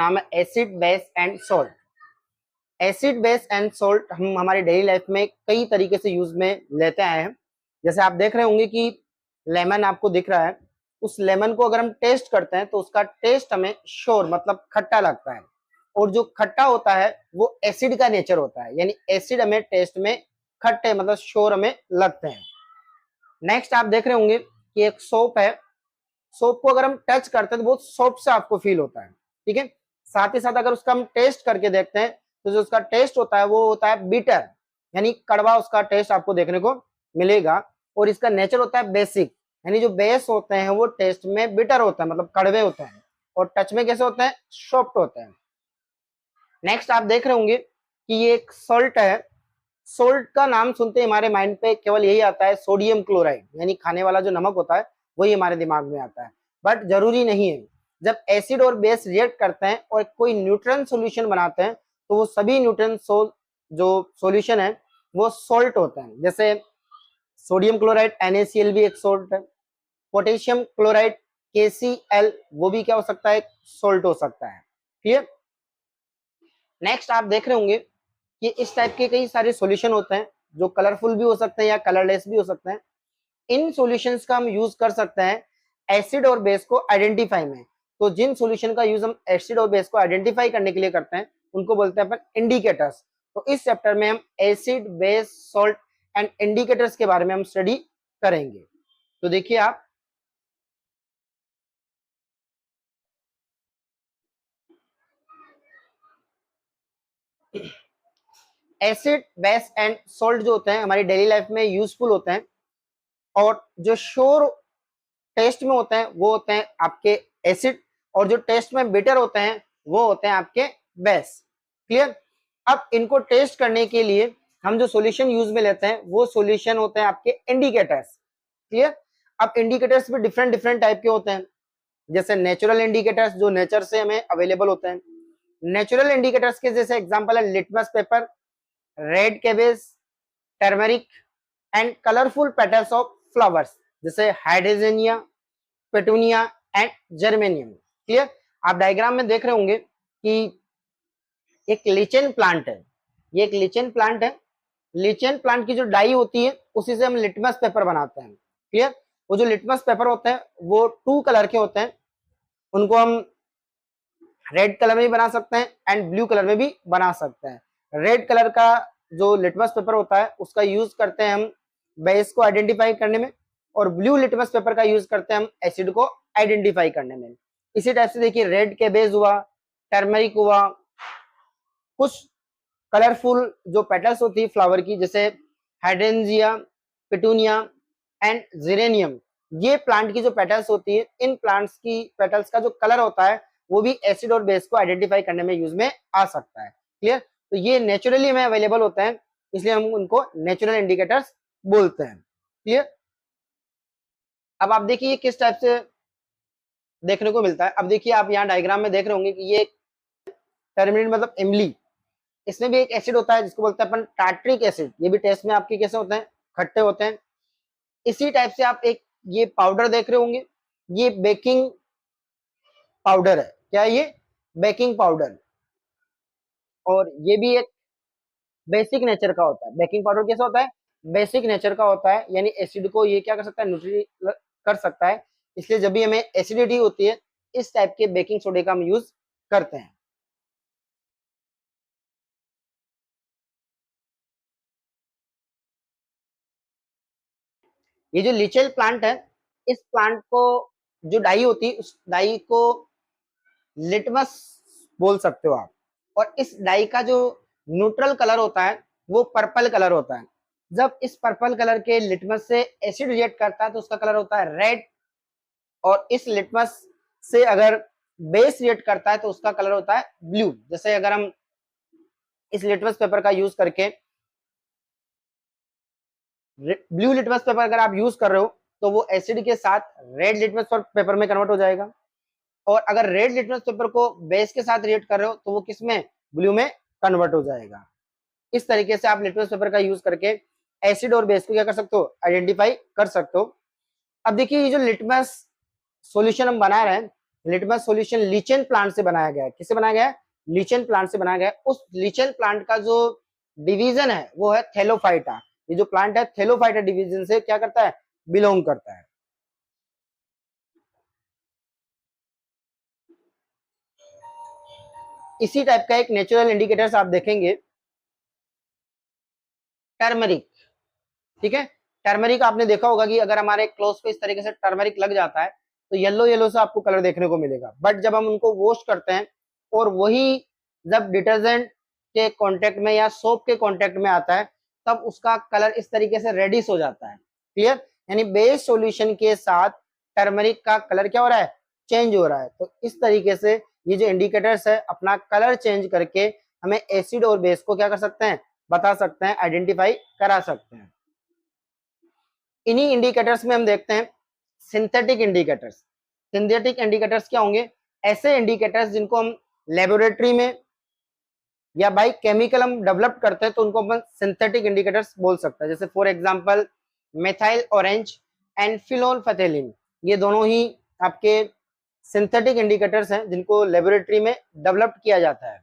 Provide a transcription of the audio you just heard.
नाम है acid base and salt. Acid base and salt हम हमारी डेली लाइफ में कई तरीके से यूज में लेते आए हैं। जैसे आप देख रहे होंगे कि लेमन आपको दिख रहा है, उस लेमन को अगर हम टेस्ट करते हैं तो उसका टेस्ट हमें शोर मतलब खट्टा लगता है, और जो खट्टा होता है वो एसिड का नेचर होता है, यानी एसिड हमें टेस्ट में खट्टे मतलब शोर हमें लगते हैं। नेक्स्ट आप देख रहे होंगे कि एक सोप है, सोप को अगर हम टच करते हैं तो बहुत सॉफ्ट सा आपको फील होता है, ठीक है। साथ ही साथ अगर उसका हम टेस्ट करके देखते हैं तो जो उसका टेस्ट होता है वो होता है बिटर, यानी कड़वा उसका टेस्ट आपको देखने को मिलेगा। और इसका नेचर होता है बेसिक, यानी जो बेस होते हैं वो टेस्ट में बिटर होता है मतलब कड़वे होते हैं, और टच में कैसे होते हैं, सॉफ्ट होते हैं। नेक्स्ट आप देख रहे होंगे कि ये एक सॉल्ट है। सोल्ट का नाम सुनते ही हमारे माइंड पे केवल यही आता है सोडियम क्लोराइड, यानी खाने वाला जो नमक होता है वही हमारे दिमाग में आता है, बट जरूरी नहीं है। जब एसिड और बेस रिएक्ट करते हैं और कोई न्यूट्रन सॉल्यूशन बनाते हैं तो वो सभी न्यूट्रन जो सॉल्यूशन है वो सोल्ट होते हैं। जैसे सोडियम क्लोराइड NaCl भी एक सोल्ट है, पोटेशियम क्लोराइड KCl वो भी क्या हो सकता है, सोल्ट हो सकता है। क्लियर। नेक्स्ट आप देख रहे होंगे कि इस टाइप के कई सारे सॉल्यूशन होते हैं जो कलरफुल भी हो सकते हैं या कलरलेस भी हो सकते हैं। इन सॉल्यूशंस का हम यूज कर सकते हैं एसिड और बेस को आइडेंटिफाई में। तो जिन सॉल्यूशन का यूज हम एसिड और बेस को आइडेंटिफाई करने के लिए करते हैं उनको बोलते हैं अपन इंडिकेटर्स। तो इस चैप्टर में हम acid base salt and indicators के बारे में हम स्टडी करेंगे। तो देखिए आप, एसिड बेस एंड सॉल्ट जो होते हैं हमारी डेली लाइफ में यूजफुल होते हैं, और जो शोर टेस्ट में होते हैं वो होते हैं आपके एसिड, और जो टेस्ट में बिटर होते हैं वो होते हैं आपके बेस। क्लियर। अब इनको टेस्ट करने के लिए हम जो सॉल्यूशन यूज में लेते हैं वो सॉल्यूशन होते हैं आपके इंडिकेटर्स। क्लियर। अब इंडिकेटर्स भी डिफरेंट डिफरेंट टाइप के होते हैं। जैसे नेचुरल इंडिकेटर्स जो नेचर से हमें अवेलेबल होते हैं। नेचुरल इंडिकेटर्स के जैसे एग्जांपल है litmus paper, red cabbage, turmeric and colourful petals of flowers जैसे हाइड्रोजेनिया, पेटूनिया एंड जर्मेनियम। क्लियर। आप डायग्राम में देख रहे होंगे कि एक लिचेन प्लांट है, ये एक लिचेन प्लांट है। लिचेन प्लांट की जो डाई होती है उसी से हम लिटमस पेपर बनाते हैं। क्लियर। वो जो लिटमस पेपर होते हैं वो 2 कलर के होते हैं, उनको हम रेड कलर में भी बना सकते हैं एंड ब्लू कलर में भी बना सकते हैं। रेड कलर का जो लिटमस पेपर होता है उसका यूज करते हैं हम बेस को आइडेंटिफाई करने में, और ब्लू लिटमस पेपर का यूज करते हैं हम एसिड को आइडेंटिफाई करने में। इसी टाइप से देखिए रेड कैबेज हुआ, टर्मरिक हुआ, कुछ कलरफुल जो पेटल्स होती है फ्लावर की जैसे हाइड्रेंजिया, पिटूनिया एंड जेरेनियम, ये प्लांट की जो पेटल्स होती है, इन प्लांट्स की पेटल्स का जो कलर होता है वो भी एसिड और बेस को आइडेंटिफाई करने में यूज में आ सकता है। क्लियर। तो ये नेचुरली हमें अवेलेबल होता है, इसलिए हम उनको नेचुरल इंडिकेटर्स बोलते हैं। क्लियर। अब आप देखिए किस टाइप से देखने को मिलता है। अब देखिए आप यहाँ डायग्राम में देख रहे होंगे कि ये टर्मरिन मतलब इमली, इसमें भी एक एसिड होता है जिसको बोलते हैं अपन टार्ट्रिक एसिड। ये भी टेस्ट में आपके कैसे होते हैं, खट्टे होते हैं। इसी टाइप से आप एक ये पाउडर देख रहे होंगे, ये बेकिंग पाउडर है। क्या ये, बेकिंग पाउडर, और ये भी एक बेसिक नेचर का होता है। बेकिंग पाउडर कैसा होता है, बेसिक नेचर का होता है, यानी एसिड को ये क्या कर सकता है, न्यूट्रल कर सकता है। इसलिए जब भी हमें एसिडिटी होती है इस टाइप के बेकिंग सोडे का हम यूज करते हैं। ये जो लिचेल प्लांट है, इस प्लांट को जो डाई होती है उस डाई को लिटमस बोल सकते हो आप, और इस डाई का जो न्यूट्रल कलर होता है वो पर्पल कलर होता है। जब इस पर्पल कलर के लिटमस से एसिड रिएक्ट करता है तो उसका कलर होता है रेड, और इस लिटमस से अगर बेस रिएक्ट करता है तो उसका कलर होता है ब्लू। जैसे अगर हम इस लिटमस पेपर का यूज करके ब्लू लिटमस पेपर अगर आप यूज कर रहे हो तो वो एसिड के साथ रेड लिटमस पेपर में कन्वर्ट हो जाएगा, और अगर रेड लिटमस पेपर को बेस के साथ रिएक्ट कर रहे हो तो वो किस में, ब्लू में कन्वर्ट हो जाएगा। इस तरीके से आप लिटमस पेपर का यूज करके एसिड और बेस को क्या कर सकते हो, आइडेंटिफाई कर सकते हो। अब देखिए ये जो लिटमस सॉल्यूशन हम बना रहे हैं लिटमस सॉल्यूशन लीचेन प्लांट से बनाया गया है। किससे बनाया गया है? लीचेन प्लांट से बनाया गया है। उस लीचेन प्लांट का जो डिवीजन है वो है थैलोफाइटा। ये जो प्लांट है थैलोफाइटा डिवीजन से क्या करता है? बिलोंग करता है। इसी टाइप का एक नेचुरल इंडिकेटर्स आप देखेंगे, टर्मरिक। ठीक है, टर्मरिक आपने देखा होगा कि अगर हमारे क्लोथ पे इस तरीके से टर्मरिक लग जाता है तो येलो येलो से आपको कलर देखने को मिलेगा। बट जब हम उनको वॉश करते हैं और वही जब डिटर्जेंट के कांटेक्ट में या सोप के कांटेक्ट में आता है तब उसका कलर इस तरीके से रेडिश हो जाता है। क्लियर? यानी बेस सॉल्यूशन के साथ टर्मरिक का कलर क्या हो रहा है? चेंज हो रहा है। तो इस तरीके से ये जो इंडिकेटर्स है अपना कलर चेंज करके हमें एसिड और बेस को क्या कर सकते हैं? बता सकते हैं, आइडेंटिफाई करा सकते हैं। इन्हीं इंडिकेटर्स में हम देखते हैं सिंथेटिक इंडिकेटर्स। सिंथेटिक इंडिकेटर्स क्या होंगे? ऐसे इंडिकेटर्स जिनको हम लेबोरेटरी में या बाय केमिकल हम डेवलप करते हैं तो उनको अपन सिंथेटिक इंडिकेटर्स बोल सकते हैं। जैसे for example methyl orange and phenolphthalein, ये दोनों ही आपके सिंथेटिक इंडिकेटर्स हैं जिनको लेबोरेटरी में डेवलप किया जाता है।